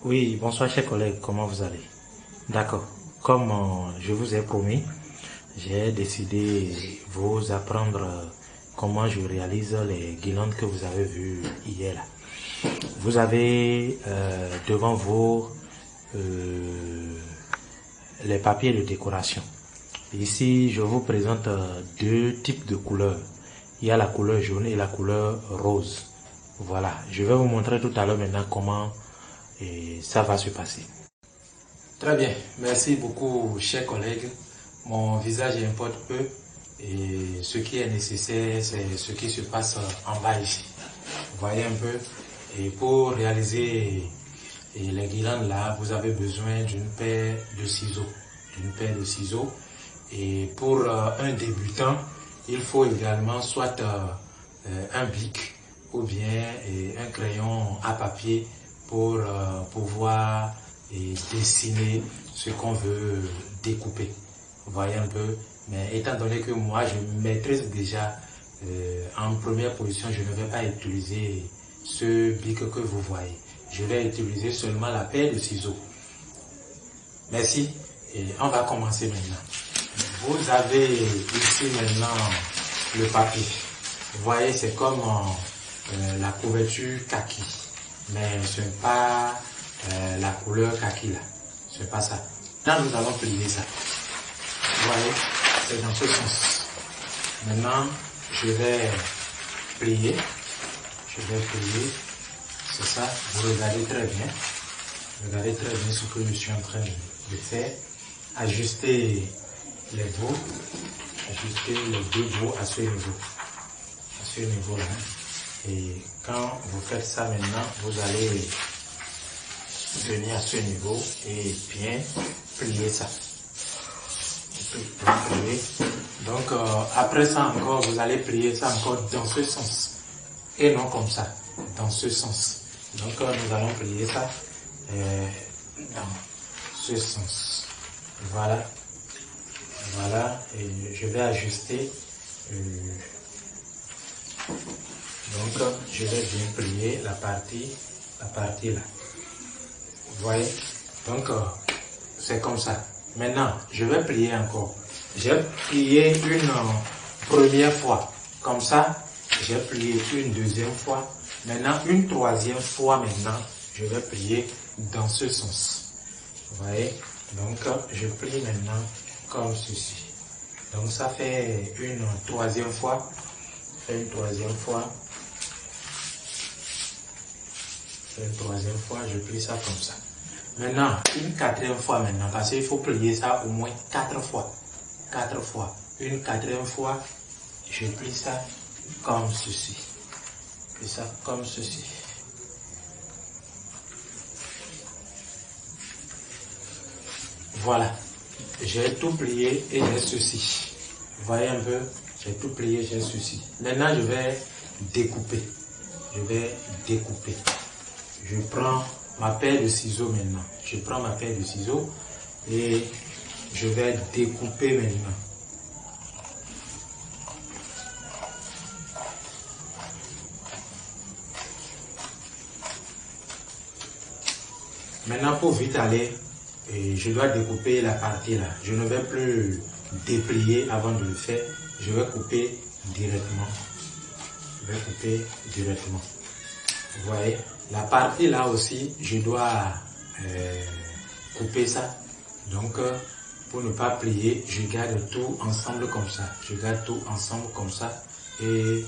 Oui, bonsoir chers collègues, comment vous allez? D'accord. Comme je vous ai promis, j'ai décidé de vous apprendre comment je réalise les guirlandes que vous avez vues hier là. Vous avez devant vous euh, les papiers de décoration. Ici, je vous présente deux types de couleurs. Il y a la couleur jaune et la couleur rose. Voilà, je vais vous montrer tout à l'heure maintenant comment ça va se passer. Très bien, merci beaucoup chers collègues. Mon visage importe peu et ce qui est nécessaire c'est ce qui se passe en bas ici. Vous voyez un peu. Et pour réaliser les guirlandes là, vous avez besoin d'une paire de ciseaux. Et pour un débutant, il faut également soit un bic ou bien un crayon à papier pour pouvoir dessiner ce qu'on veut découper. Vous voyez un peu. Mais étant donné que moi je maîtrise déjà en première position, je ne vais pas utiliser ce bic que vous voyez. Je vais utiliser seulement la paire de ciseaux. Merci. Et on va commencer maintenant. Vous avez ici maintenant le papier. Vous voyez, c'est comme la couverture kaki. Mais ce n'est pas la couleur kaki là. Ce n'est pas ça. Là, nous allons plier ça. Vous voyez, c'est dans ce sens. Maintenant, je vais plier. C'est ça. Vous regardez très bien. Regardez très bien ce que je suis en train de faire. Ajuster les veaux. Ajuster les deux veaux à ce niveau. À ce niveau-là. Et quand vous faites ça maintenant, vous allez venir à ce niveau et bien plier ça. Donc après ça encore, vous allez plier ça encore dans ce sens. Et non comme ça. Dans ce sens. Donc nous allons plier ça dans ce sens. Voilà. Voilà. Et je vais ajuster. Donc je vais bien plier la partie là. Vous voyez? Donc c'est comme ça. Maintenant, je vais plier encore. J'ai plié une première fois. Comme ça, j'ai plié une deuxième fois. Maintenant, une troisième fois maintenant, je vais plier dans ce sens. Vous voyez? Donc, je plie maintenant comme ceci. Donc, ça fait une troisième fois. Une troisième fois, je plie ça comme ça. Maintenant, une quatrième fois maintenant, parce qu'il faut plier ça au moins 4 fois. 4 fois. Une quatrième fois, je plie ça comme ceci. Je plie ça comme ceci. Voilà. J'ai tout plié et j'ai ceci. Vous voyez un peu? J'ai tout plié, j'ai ceci. Maintenant, je vais découper. Je prends ma paire de ciseaux maintenant. Je prends ma paire de ciseaux et je vais découper maintenant. Maintenant, pour vite aller, je dois découper la partie là. Je ne vais plus déplier avant de le faire. Je vais couper directement. Vous voyez, la partie là aussi, je dois couper ça. Donc, pour ne pas plier, je garde tout ensemble comme ça. Et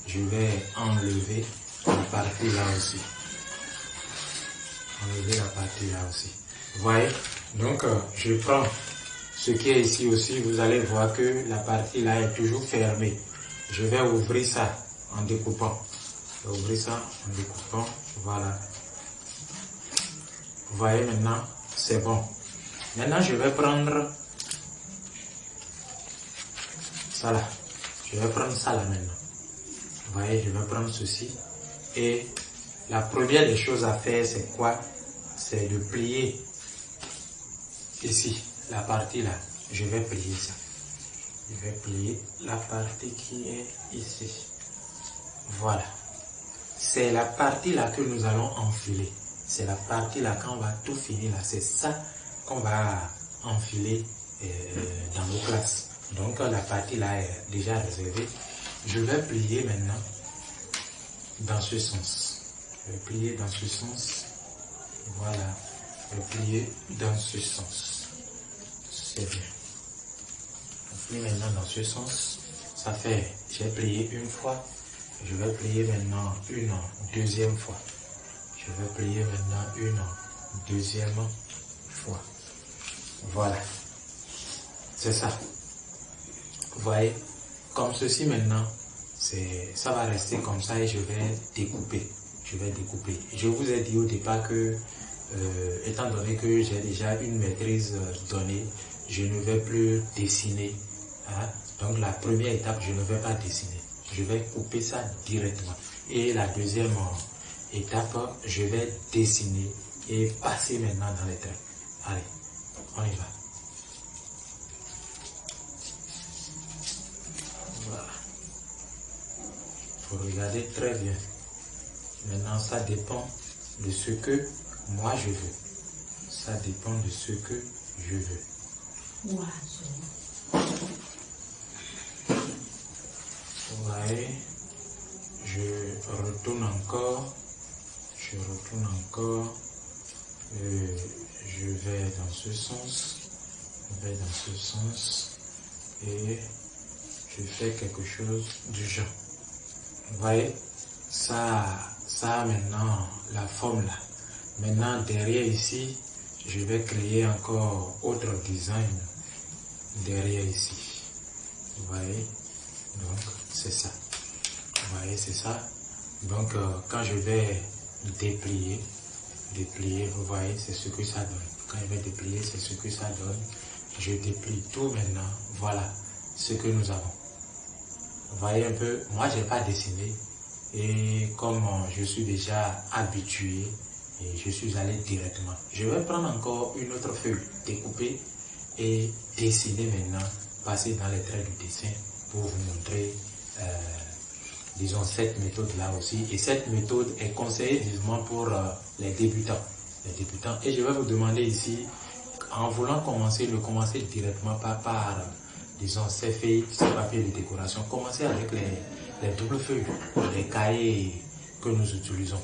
je vais enlever la partie là aussi. Vous voyez, donc je prends ce qui est ici aussi. Vous allez voir que la partie là est toujours fermée. Je vais ouvrir ça en découpant. Voilà. Vous voyez maintenant, c'est bon. Maintenant, je vais prendre ça là. Maintenant. Vous voyez, je vais prendre ceci. Et la première des choses à faire, c'est quoi? C'est de plier ici, la partie là. Je vais plier ça. Je vais plier la partie qui est ici. Voilà. C'est la partie là que nous allons enfiler. c'est la partie là, quand on va tout finir là, c'est ça qu'on va enfiler dans nos classes. Donc la partie là est déjà réservée. Je vais plier maintenant dans ce sens. Je vais plier dans ce sens. Voilà. Je vais plier dans ce sens. C'est bien. Je plie maintenant dans ce sens. Ça fait, j'ai plié une fois. Je vais plier maintenant une deuxième fois. Je vais plier maintenant une deuxième fois. Voilà. C'est ça. Vous voyez, comme ceci maintenant, ça va rester comme ça et je vais découper. Je vais découper. Je vous ai dit au départ que, étant donné que j'ai déjà une maîtrise donnée, je ne vais plus dessiner. Hein? Donc la première étape, je ne vais pas dessiner. Je vais couper ça directement. Et la deuxième étape, je vais dessiner et passer maintenant dans les traits. Allez, on y va. Voilà. Il faut regarder très bien. Maintenant, ça dépend de ce que moi je veux. Ça dépend de ce que je veux. Vous voyez, je retourne encore. Je vais dans ce sens. Je vais dans ce sens. Et je fais quelque chose du genre. Vous voyez, ça maintenant, la forme là. Maintenant, derrière ici, je vais créer encore autre design derrière ici. Vous voyez, donc c'est ça. Vous voyez, c'est ça. Donc, quand je vais déplier, vous voyez, c'est ce que ça donne. Quand je vais déplier, c'est ce que ça donne. Je déplie tout maintenant. Voilà ce que nous avons. Vous voyez un peu, moi je n'ai pas dessiné et comme je suis déjà habitué et je suis allé directement. Je vais prendre encore une autre feuille, découper et dessiner maintenant, passer dans les traits du dessin pour vous montrer, disons, cette méthode-là aussi. Et cette méthode est conseillée vivement pour les débutants. Et je vais vous demander ici, en voulant commencer, ne commencez directement pas par disons, ces feuilles, ces papiers de décoration. Commencez avec les doubles feuilles, les cahiers que nous utilisons.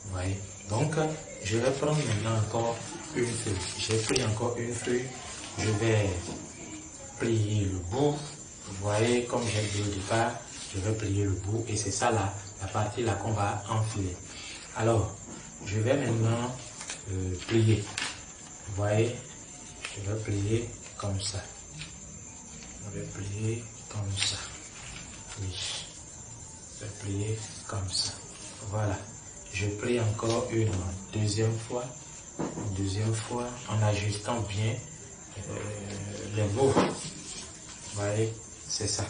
Vous voyez? Donc, je vais prendre maintenant encore une feuille. J'ai pris encore une feuille. Je vais plier le bout. Vous voyez, comme j'ai dit au départ, je vais plier le bout. Et c'est ça là, la partie là qu'on va enfiler. Alors, je vais maintenant plier. Vous voyez, je vais plier comme ça. Je vais plier comme ça. Oui. Je vais plier comme ça. Voilà. Je plie encore une deuxième fois. Une deuxième fois en ajustant bien les mots. Vous voyez, c'est ça.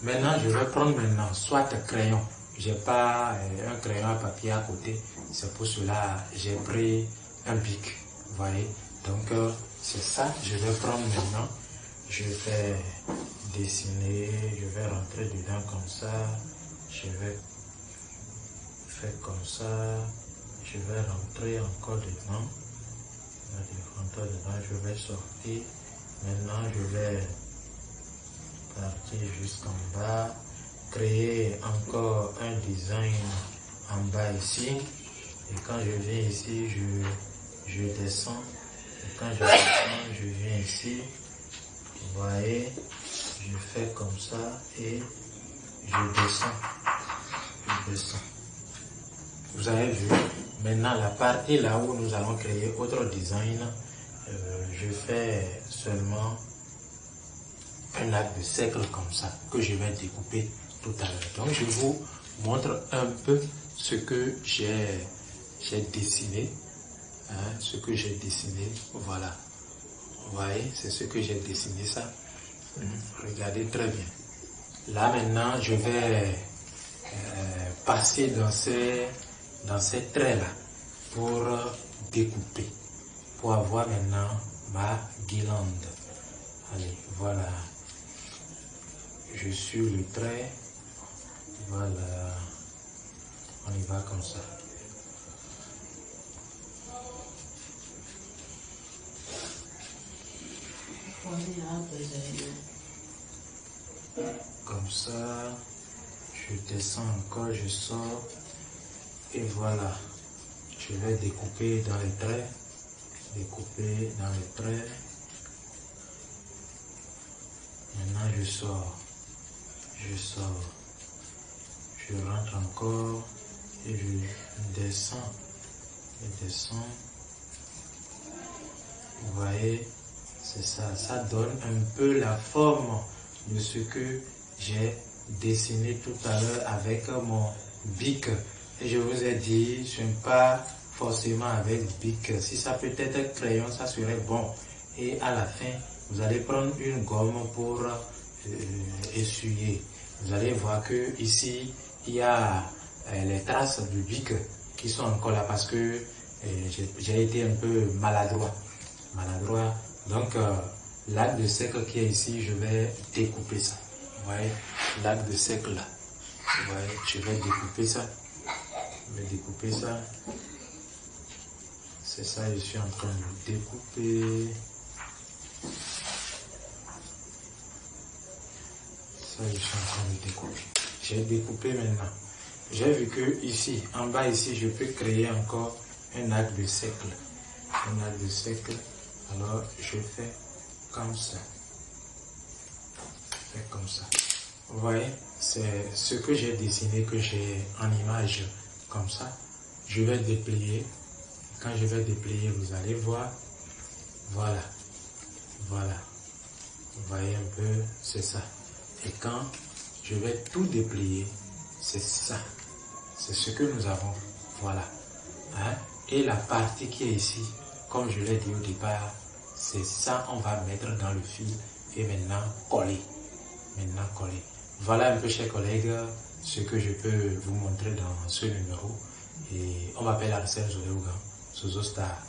Maintenant, je vais prendre maintenant soit crayon. J'ai pas un crayon à papier à côté. C'est pour cela j'ai pris un bic. Vous voyez. Donc, c'est ça. Je vais prendre maintenant. Je vais dessiner. Je vais rentrer dedans comme ça. Je vais faire comme ça. Je vais rentrer encore dedans. Je vais sortir. Maintenant, je vais partir jusqu'en bas. Créer encore un design en bas ici. Et quand je viens ici, je descends. Et quand je descends, je viens ici. Vous voyez, je fais comme ça et je descends. Je descends. Vous avez vu, maintenant la partie là où nous allons créer autre design, je fais seulement un arc de cercle comme ça que je vais découper tout à l'heure. Donc je vous montre un peu ce que j'ai dessiné, hein, ce que j'ai dessiné, voilà. Vous voyez, c'est ce que j'ai dessiné ça. Regardez très bien. Là maintenant, je vais passer dans ces traits-là pour découper, pour avoir maintenant ma guirlande. Allez, voilà. Je suis le trait. Voilà. On y va comme ça. Comme ça, je descends encore, je sors. Et voilà. Je vais découper dans les traits. Découper dans les traits. Maintenant, je sors. Je sors. Je rentre encore. Et je descends. Je descends. Vous voyez, c'est ça. Ça donne un peu la forme de ce que j'ai dessiné tout à l'heure avec mon bic. Et je vous ai dit, je n'aime pas forcément avec bic. Si ça peut être crayon, ça serait bon. Et à la fin, vous allez prendre une gomme pour essuyer. Vous allez voir que ici, il y a les traces du bic qui sont encore là parce que j'ai été un peu maladroit. Donc, l'arc de cercle qui est ici, je vais découper ça. Vous voyez, l'arc de cercle là. Vous voyez, je vais découper ça. Je vais découper ça. C'est ça, je suis en train de découper. Ça, je suis en train de découper. J'ai découpé maintenant. J'ai vu que ici, en bas ici, je peux créer encore un arc de cercle. Un arc de cercle. Alors, je fais comme ça. Je fais comme ça. Vous voyez, c'est ce que j'ai dessiné, que j'ai en image comme ça. Je vais déplier. Quand je vais déplier, vous allez voir. Voilà. Voilà. Vous voyez un peu, c'est ça. Et quand je vais tout déplier, c'est ça. C'est ce que nous avons. Voilà. Hein? Et la partie qui est ici, comme je l'ai dit au départ, c'est ça, on va mettre dans le fil et maintenant coller. Maintenant coller. Voilà un peu, chers collègues, ce que je peux vous montrer dans ce numéro. Et on m'appelle Arsène Zoléougan, Sozo Star.